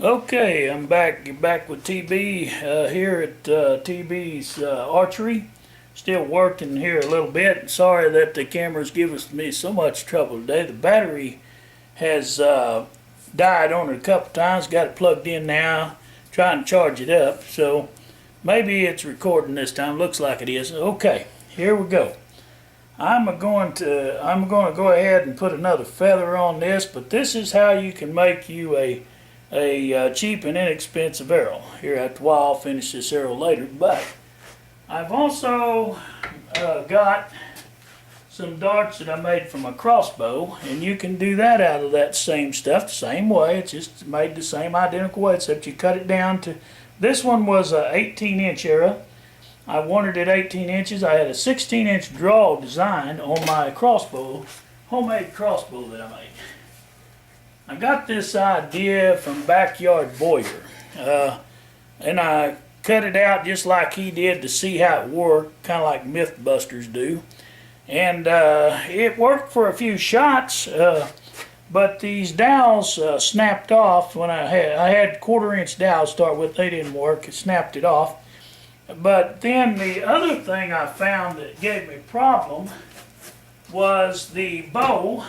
Okay, I'm back with TB here at TB's Archery. Still working here a little bit. Sorry that the camera's giving me so much trouble today. The battery has died on it a couple times. Got it plugged in now. Trying to charge it up. So maybe it's recording this time. Looks like it is. Okay, here we go. I'm going to go ahead and put another feather on this, but this is how you can make you a cheap and inexpensive arrow. Here at the wall, I'll finish this arrow later, but I've also got some darts that I made from a crossbow, and you can do that out of that same stuff the same way. It's just made the same identical way, except you cut it down to, this one was a 18-inch arrow. I wanted it 18 inches. I had a 16-inch draw design on my crossbow, homemade crossbow that I made. I got this idea from Backyard Boyer, and I cut it out just like he did to see how it worked, kind of like Mythbusters do. And it worked for a few shots, but these dowels snapped off when I had 1/4-inch dowels to start with. They didn't work. It snapped it off. But then the other thing I found that gave me a problem was the bow.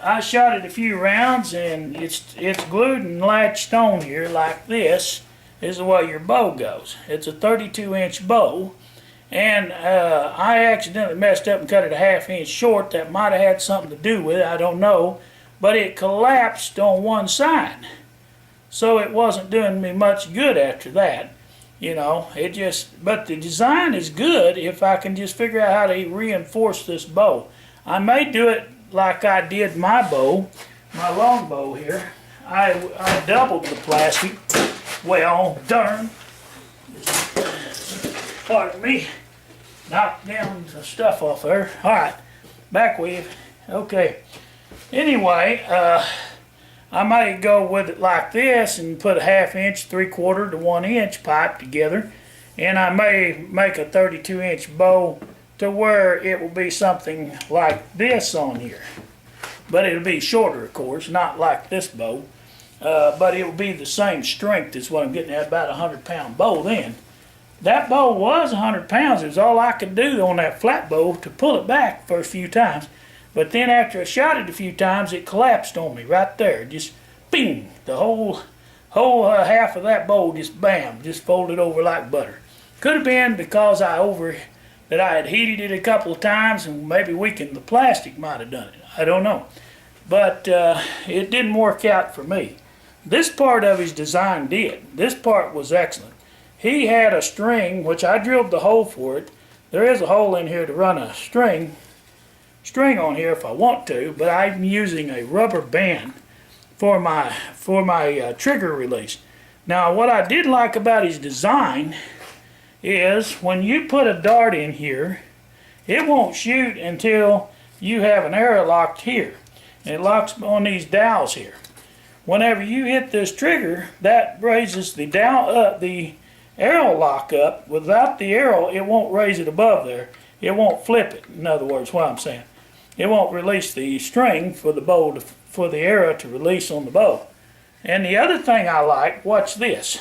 I shot it a few rounds, and it's glued and latched on here like this. This is the way your bow goes. It's a 32-inch bow, and I accidentally messed up and cut it a 1/2 inch short. That might have had something to do with it, I don't know, but it collapsed on one side, so it wasn't doing me much good after that. You know, but the design is good if I can just figure out how to reinforce this bow. I may do it like I did my bow, my long bow here. I doubled the plastic. Well, darn. Pardon me. Knocked down the stuff off there. Alright, back weave. Okay. Anyway, I might go with it like this and put a 1/2 inch, 3/4 to 1 inch pipe together, and I may make a 32-inch bow to where it will be something like this on here. But it'll be shorter, of course, not like this bow, but it will be the same strength as what I'm getting at, about a 100-pound bow then. That bow was 100 pounds. It was all I could do on that flat bow to pull it back for a few times. But then after I shot it a few times, it collapsed on me right there. Just bing, the whole half of that bow just bam, just folded over like butter. Could have been because I had heated it a couple of times and maybe weakened the plastic, might have done it. I don't know. But it didn't work out for me. This part of his design did. This part was excellent. He had a string, which I drilled the hole for it. There is a hole in here to run a string on here if I want to, but I'm using a rubber band for my trigger release. Now, what I did like about his design is when you put a dart in here, it won't shoot until you have an arrow locked here. And it locks on these dowels here. Whenever you hit this trigger, that raises the arrow lock up. Without the arrow, it won't raise it above there. It won't flip it, in other words, what I'm saying. It won't release the string for the bow for the arrow to release on the bow. And the other thing I like, watch this.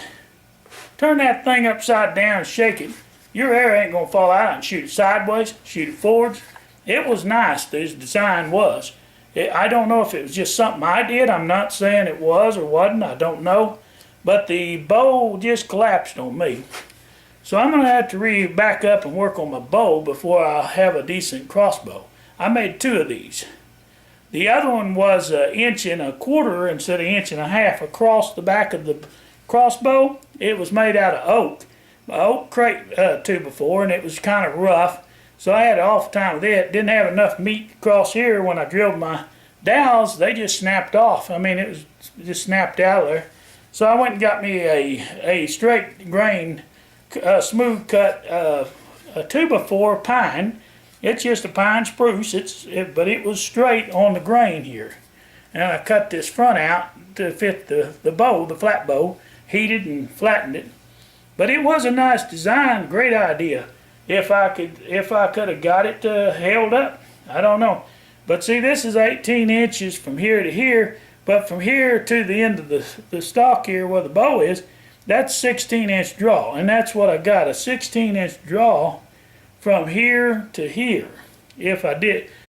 Turn that thing upside down and shake it. Your arrow ain't gonna fall out and shoot it sideways, shoot it forwards. It was nice, this design was. I don't know if it was just something I did. I'm not saying it was or wasn't, I don't know. But the bow just collapsed on me. So I'm gonna have to back up and work on my bow before I have a decent crossbow. I made 2 of these. The other one was 1 1/4 inches instead of 1 1/2 inches across the back of the crossbow. It was made out of oak. My oak crate 2x4, and it was kind of rough. So I had an awful time with it. Didn't have enough meat across here when I drilled my dowels. They just snapped off. I mean, it was just snapped out of there. So I went and got me a straight grain, smooth cut a 2x4 pine. It's just a pine spruce, but it was straight on the grain here. And I cut this front out to fit the bow, the flat bow, heated and flattened it. But it was a nice design, great idea. If I could have got it held up, I don't know. But see, this is 18 inches from here to here, But from here to the end of the stalk here where the bow is, that's 16-inch draw. And that's what I got, a 16-inch draw from here to here. If I did,